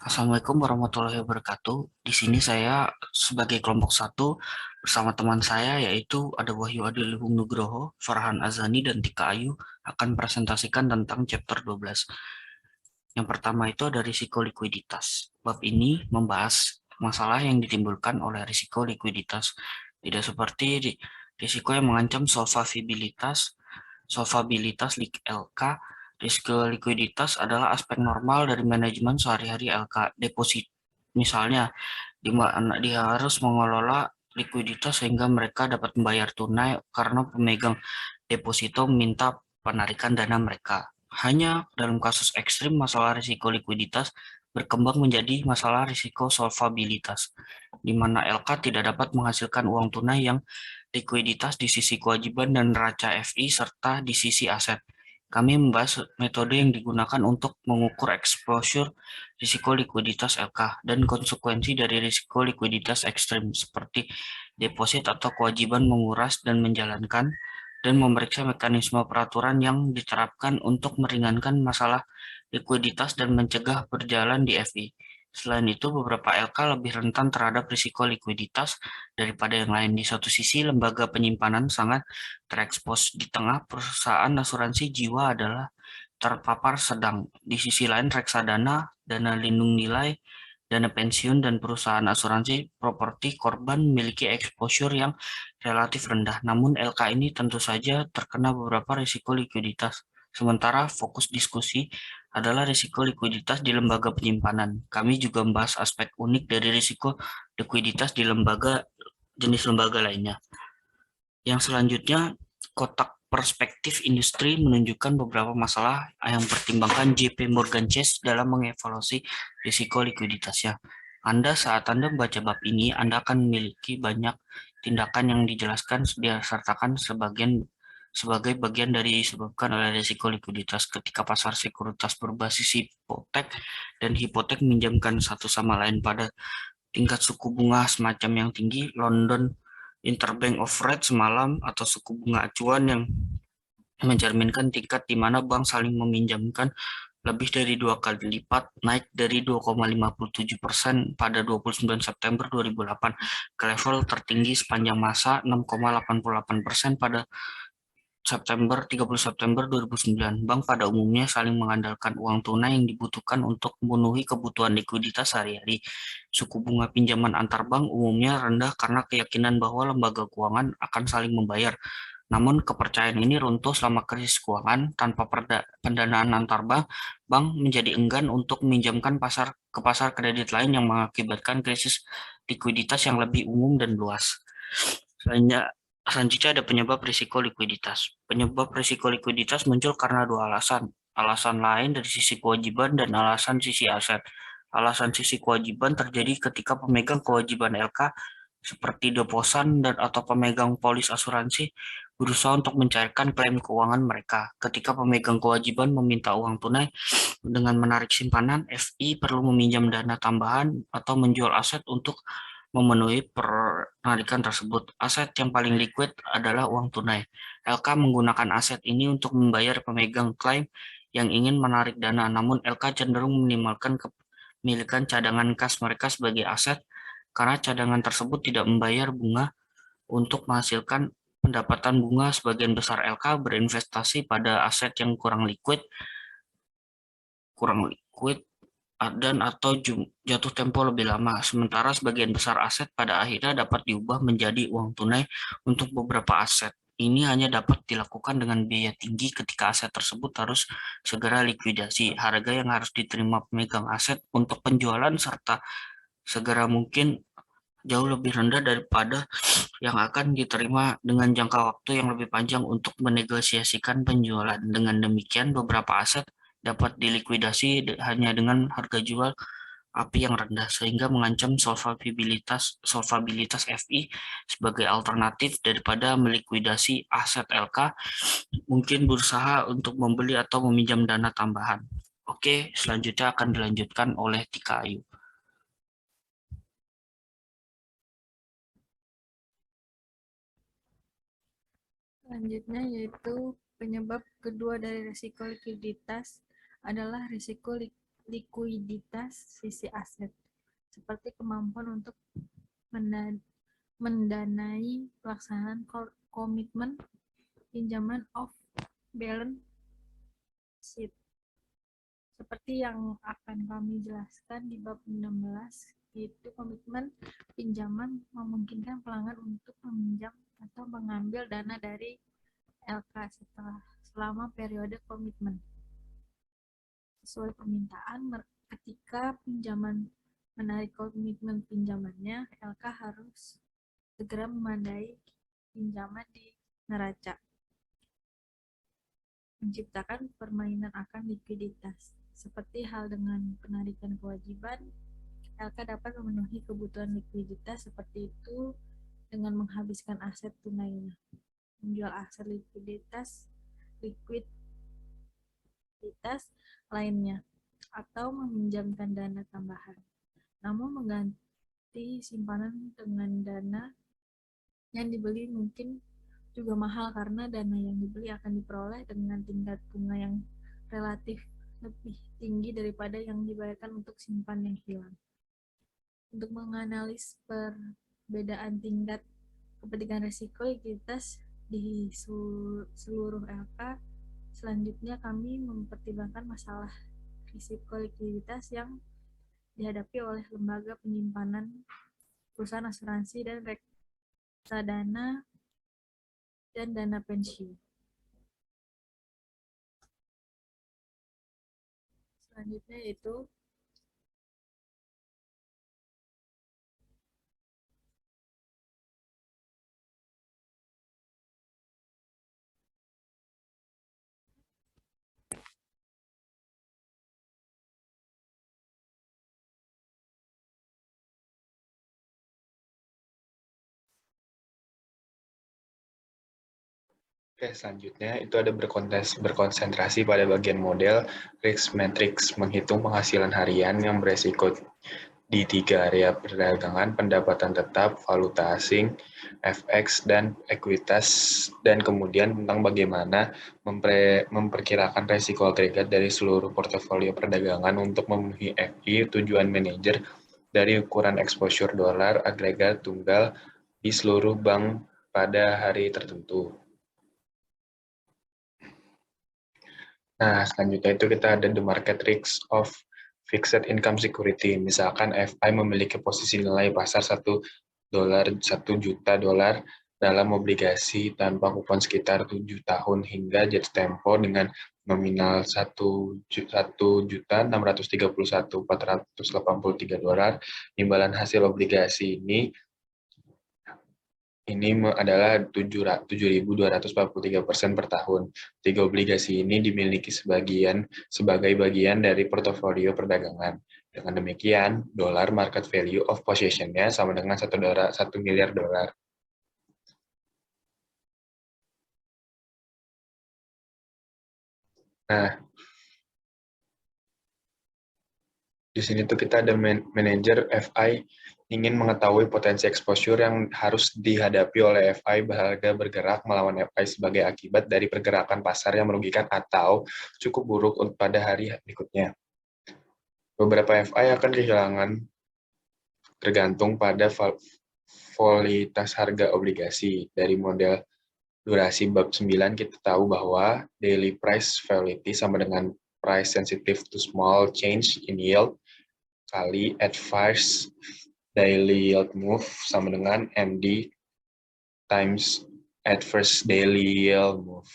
Assalamualaikum warahmatullahi wabarakatuh. Di sini saya sebagai kelompok satu bersama teman saya yaitu ada Wahyu Adilihung Nugroho, Farhan Azani, dan Tika Ayu akan presentasikan tentang chapter 12. Yang pertama itu ada risiko likuiditas. Bab ini membahas masalah yang ditimbulkan oleh risiko likuiditas, tidak seperti risiko yang mengancam solvabilitas LK. Risiko likuiditas adalah aspek normal dari manajemen sehari-hari LK deposit. Misalnya, di mana dia harus mengelola likuiditas sehingga mereka dapat membayar tunai karena pemegang deposito meminta penarikan dana mereka. Hanya dalam kasus ekstrim, masalah risiko likuiditas berkembang menjadi masalah risiko solvabilitas, di mana LK tidak dapat menghasilkan uang tunai yang likuiditas di sisi kewajiban dan neraca FI serta di sisi aset. Kami membahas metode yang digunakan untuk mengukur exposure risiko likuiditas LK dan konsekuensi dari risiko likuiditas ekstrim seperti deposit atau kewajiban menguras dan menjalankan, dan memeriksa mekanisme peraturan yang diterapkan untuk meringankan masalah likuiditas dan mencegah berjalan di FI. Selain itu, beberapa LK lebih rentan terhadap risiko likuiditas daripada yang lain. Di satu sisi, lembaga penyimpanan sangat terekspos. Di tengah, perusahaan asuransi jiwa adalah terpapar sedang. Di sisi lain, reksadana, dana lindung nilai, dana pensiun, dan perusahaan asuransi properti korban memiliki exposure yang relatif rendah. Namun, LK ini tentu saja terkena beberapa risiko likuiditas. Sementara fokus diskusi adalah risiko likuiditas di lembaga penyimpanan. Kami juga membahas aspek unik dari risiko likuiditas di jenis lembaga lainnya. Yang selanjutnya, kotak perspektif industri menunjukkan beberapa masalah yang pertimbangkan JP Morgan Chase dalam mengevaluasi risiko likuiditasnya. Saat Anda membaca bab ini, Anda akan memiliki banyak tindakan yang dijelaskan disertakan sebagai bagian dari disebabkan oleh risiko likuiditas ketika pasar sekuritas berbasis hipotek dan hipotek minjamkan satu sama lain pada tingkat suku bunga semacam yang tinggi. London Interbank of Rate semalam atau suku bunga acuan yang mencerminkan tingkat di mana bank saling meminjamkan lebih dari dua kali lipat, naik dari 2,57% pada 29 September 2008 ke level tertinggi sepanjang masa 6,88% pada 30 September 2009. Bank pada umumnya saling mengandalkan uang tunai yang dibutuhkan untuk memenuhi kebutuhan likuiditas sehari-hari. Suku bunga pinjaman antar bank umumnya rendah karena keyakinan bahwa lembaga keuangan akan saling membayar. Namun kepercayaan ini runtuh selama krisis keuangan. Tanpa pendanaan antar bank, bank menjadi enggan untuk meminjamkan ke pasar kredit lain yang mengakibatkan krisis likuiditas yang lebih umum dan luas. Selanjutnya ada penyebab risiko likuiditas. Penyebab risiko likuiditas muncul karena dua alasan. Alasan lain dari sisi kewajiban dan alasan sisi aset. Alasan sisi kewajiban terjadi ketika pemegang kewajiban LK seperti deposan dan atau pemegang polis asuransi berusaha untuk mencairkan klaim keuangan mereka. Ketika pemegang kewajiban meminta uang tunai dengan menarik simpanan, FI perlu meminjam dana tambahan atau menjual aset untuk memenuhi penarikan tersebut. Aset yang paling liquid adalah uang tunai. LK menggunakan aset ini untuk membayar pemegang klaim yang ingin menarik dana, namun LK cenderung minimalkan kepemilikan cadangan kas mereka sebagai aset karena cadangan tersebut tidak membayar bunga. Untuk menghasilkan pendapatan bunga, sebagian besar LK berinvestasi pada aset yang kurang liquid dan atau jatuh tempo lebih lama. Sementara sebagian besar aset pada akhirnya dapat diubah menjadi uang tunai untuk beberapa aset. Ini hanya dapat dilakukan dengan biaya tinggi ketika aset tersebut harus segera likuidasi. Harga yang harus diterima pemegang aset untuk penjualan serta segera mungkin jauh lebih rendah daripada yang akan diterima dengan jangka waktu yang lebih panjang untuk menegosiasikan penjualan. Dengan demikian, beberapa aset dapat dilikuidasi hanya dengan harga jual api yang rendah sehingga mengancam solvabilitas FI. Sebagai alternatif daripada melikuidasi aset LK, mungkin berusaha untuk membeli atau meminjam dana tambahan. Oke, selanjutnya akan dilanjutkan oleh Tika Ayu. Selanjutnya yaitu penyebab kedua dari risiko likuiditas adalah risiko likuiditas sisi aset, seperti kemampuan untuk mendanai pelaksanaan komitmen pinjaman off balance sheet. Seperti yang akan kami jelaskan di bab 16, yaitu komitmen pinjaman memungkinkan pelanggan untuk meminjam atau mengambil dana dari LK selama periode komitmen sesuai permintaan. Ketika pinjaman menarik komitmen pinjamannya, LK harus segera memadai pinjaman di neraca, menciptakan permainan akan likuiditas. Seperti hal dengan penarikan kewajiban, LK dapat memenuhi kebutuhan likuiditas seperti itu dengan menghabiskan aset tunainya, menjual aset likuiditas lainnya, atau meminjamkan dana tambahan. Namun mengganti simpanan dengan dana yang dibeli mungkin juga mahal karena dana yang dibeli akan diperoleh dengan tingkat bunga yang relatif lebih tinggi daripada yang dibayarkan untuk simpan yang hilang. Untuk menganalisis perbedaan tingkat kepentingan risiko likuiditas di seluruh LK, selanjutnya kami mempertimbangkan masalah risiko likuiditas yang dihadapi oleh lembaga penyimpanan, perusahaan asuransi, dan reksadana dan dana pensiun. Selanjutnya yaitu Oke, selanjutnya itu ada berkonsentrasi pada bagian model risk matrix, menghitung penghasilan harian yang beresiko di 3 area perdagangan: pendapatan tetap, valuta asing, FX, dan ekuitas, dan kemudian tentang bagaimana memperkirakan resiko agregat dari seluruh portofolio perdagangan untuk memenuhi FI tujuan manajer dari ukuran exposure dolar agregat tunggal di seluruh bank pada hari tertentu. Nah, selanjutnya itu kita ada the market risk of fixed income security. Misalkan FI memiliki posisi nilai pasar $1 juta dolar dalam obligasi tanpa kupon sekitar 7 tahun hingga jatuh tempo dengan nominal $1.631.483. Imbalan hasil obligasi ini adalah 7.243% per tahun. 3 obligasi ini dimiliki sebagai bagian dari portofolio perdagangan. Dengan demikian, dolar market value of possession-nya sama dengan $1 miliar. Nah, di sini tuh kita ada manajer FI ingin mengetahui potensi exposure yang harus dihadapi oleh FI harga bergerak melawan FI sebagai akibat dari pergerakan pasar yang merugikan atau cukup buruk pada hari berikutnya. Beberapa FI akan kehilangan tergantung pada volatilitas harga obligasi. Dari model durasi bab 9 kita tahu bahwa daily price volatility sama dengan price sensitive to small change in yield kali adverse daily yield move sama dengan MD times adverse daily yield move.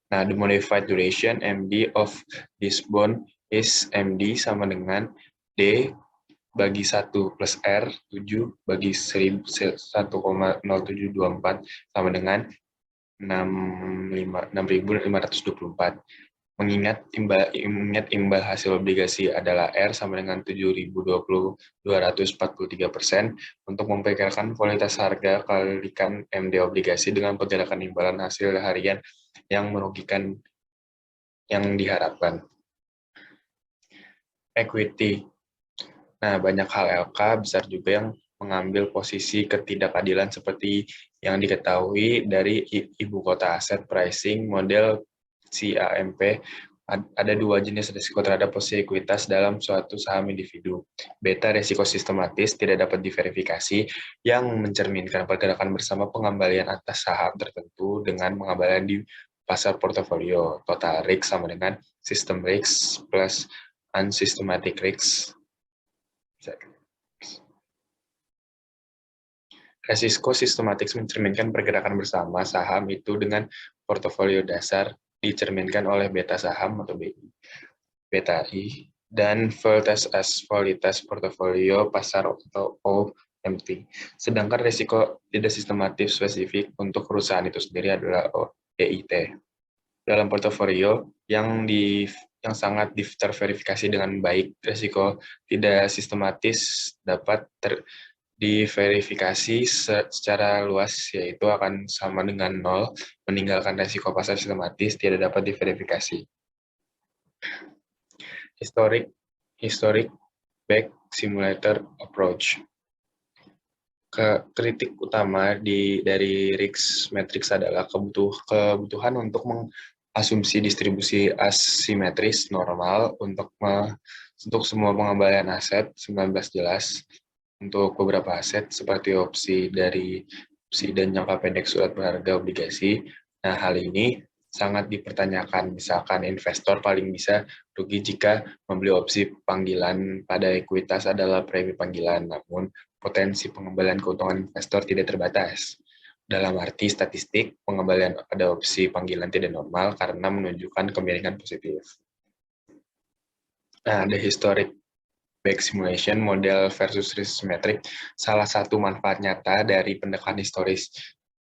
Nah, the modified duration MD of this bond is MD sama dengan D bagi 1 plus R 7 bagi 1,0724 sama dengan 6.524. Mengingat imbal hasil obligasi adalah R sama dengan 7.243%, untuk memperkirakan volatilitas harga kalikan MD obligasi dengan pergerakan imbalan hasil harian yang merugikan yang diharapkan. Equity. Nah, banyak hal LK besar juga yang mengambil posisi ketidakadilan seperti yang diketahui dari ibu kota aset pricing model CAMP Ada dua jenis risiko terhadap posisi ekuitas dalam suatu saham individu. Beta, risiko sistematis, tidak dapat diverifikasi, yang mencerminkan pergerakan bersama pengembalian atas saham tertentu dengan pengembalian di pasar portofolio. Total risk sama dengan system risk plus unsystematic risk. Resiko sistematik mencerminkan pergerakan bersama saham itu dengan portofolio dasar dicerminkan oleh beta saham atau BI, beta I, dan volatilitas portofolio pasar atau OMT. Sedangkan risiko tidak sistematif spesifik untuk perusahaan itu sendiri adalah OEIT. Dalam portofolio yang sangat terverifikasi dengan baik, risiko tidak sistematis dapat diverifikasi secara luas, yaitu akan sama dengan 0, meninggalkan risiko pasar sistematis tidak dapat diverifikasi. Historic back simulator approach. Kritik utama dari risk matrix adalah kebutuhan untuk mengasumsi distribusi asimetris normal untuk semua pengembalian aset 19 jelas untuk beberapa aset seperti opsi dan jangka pendek surat berharga obligasi. Nah, hal ini sangat dipertanyakan. Misalkan investor paling bisa rugi jika membeli opsi panggilan pada ekuitas adalah premi panggilan, namun potensi pengembalian keuntungan investor tidak terbatas. Dalam arti statistik, pengembalian pada opsi panggilan tidak normal karena menunjukkan kemiringan positif. Nah, ada historic back simulation, model versus risk metric, salah satu manfaat nyata dari pendekatan historis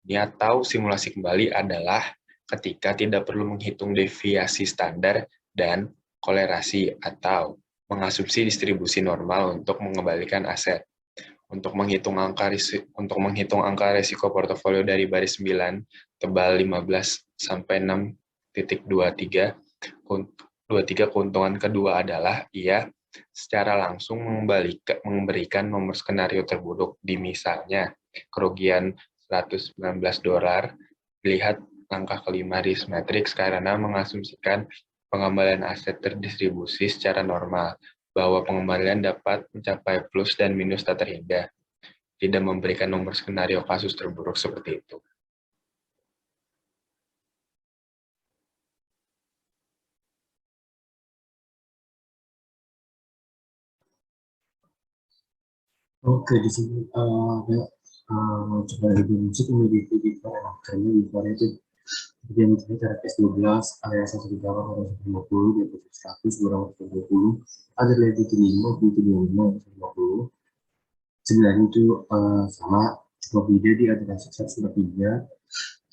ini atau simulasi kembali adalah ketika tidak perlu menghitung deviasi standar dan kolerasi atau mengasumsi distribusi normal untuk mengembalikan aset. Untuk menghitung angka risiko portofolio dari baris 9 tebal 15 sampai 6.23, keuntungan kedua adalah ia secara langsung memberikan nomor skenario terburuk di misalnya kerugian $119. Lihat langkah kelima risk matrix karena mengasumsikan pengembalian aset terdistribusi secara normal, bahwa pengembalian dapat mencapai plus dan minus tak terhingga, tidak memberikan nomor skenario kasus terburuk seperti itu. Oke, di sini ada coba definisi komoditi different. Karena different itu dia misalnya cara S12, area 1 berapa, area 150, deposit 100, berapa 120, ada liability 5, liability 25, 150. Sebenarnya itu sama, cuma beda di antara 103,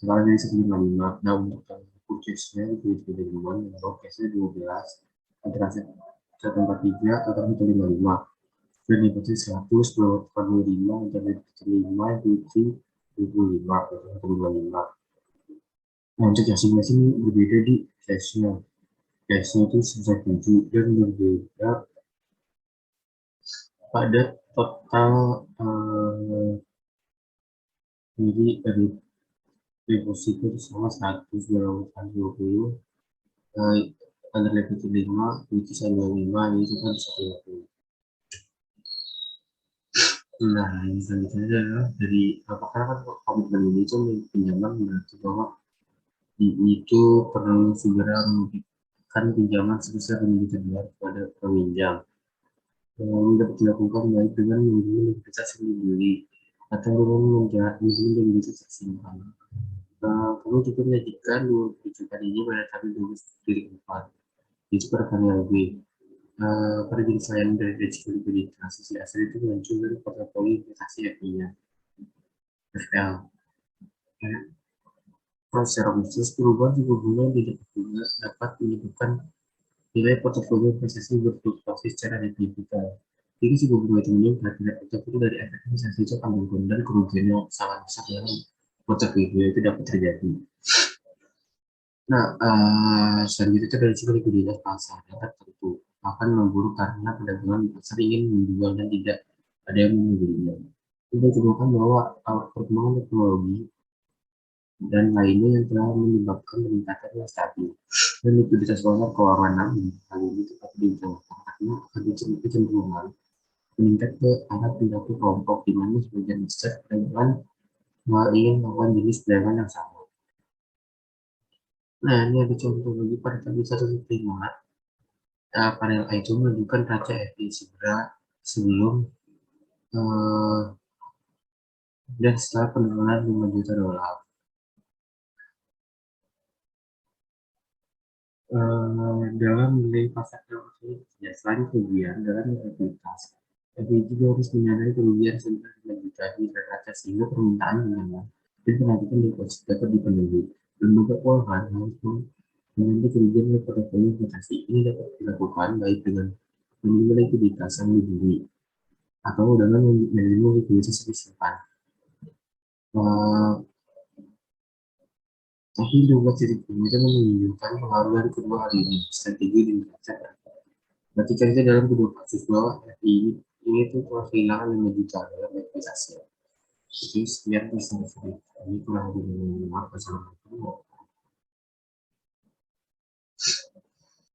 sekarang dari 155. Nah, untuk purchase-nya itu beda duluan, kalau cash-nya 12, antara 143 atau 155. Dan deposit 100, 25, dan 5, itu 25, atau 155. Nah, untuk yang simulasi ini berbeda di cash-nya. Cash-nya itu sebesar 7 dan berbeda pada total jadi dari deposit itu sama 100, 220, ada deposit 5, itu 125, itu kan 150. Nah, yang selanjutnya adalah dari apakah kan komitmen ini itu pinjaman berarti bahwa itu perlu segera memberikan pinjaman sebesar $5 juta kepada peminjam. Yang dapat dilakukan baik dengan mengunjungi investasi yang dibeli atau dengan mengunjungi investasi tersimpan. Kamu cukup menyajikan 20 juta ini pada tanggal 12/4. Itu pada tanggal B. Pada jenis lain dari risiko likuiditas, sisi aset itu muncul dari portofolio investasi FI-nya, FL. Kalau secara khusus, perubahan suku bunga juga dapat menyebabkan nilai portofolio investasi berfluktuasi secara signifikan. Jadi suku bunga itu meningkat, nilai portofolio dari efek investasi itu akan turun dan kerugian yang sangat besar dalam portofolio itu dapat terjadi. Nah, selanjutnya itu dari sisi likuiditas pasar yang tertentu akan memburuk karena perdagangan pasar ingin menjual dan tidak ada yang membelinya. Ini ditemukan bahwa perkembangan teknologi dan lainnya yang telah menyebabkan peningkatan yang stabil. Dan likuiditas pasar keuangan namun hal ini tetap diutamakan karena ada kecenderungan meningkat ke arah perilaku kelompok di mana sebagian besar perdagangan ingin melakukan jenis perdagangan yang sama. Nah, ini ada contoh lagi pada tabel 1.5. Panel A itu menunjukkan raca FI segera sebelum dan setelah penurunan 5 juta dolar. Dalam nilai pasar tersebut, ya, selain kerugian dalam likuiditas, FI juga harus menyadari kerugian sebesar 5 juta di raca sehingga permintaan menambah dan penarikan deposit dapat dipenuhi. Lembaga keuangan harus mengambil kerugian dari portofolio investasi. Ini dapat dilakukan baik dengan menerima likuiditas yang dibeli atau dengan menerima likuiditas yang disimpan. Tapi dua titik ini itu menunjukkan pengaruh dari kedua hal ini, strategi dan neraca. Berarti kita dalam kedua kasus bahwa ini tuh telah kehilangan 5 juta dalam investasi. Jadi sekian pesan ini kurang lebih. Assalamualaikum.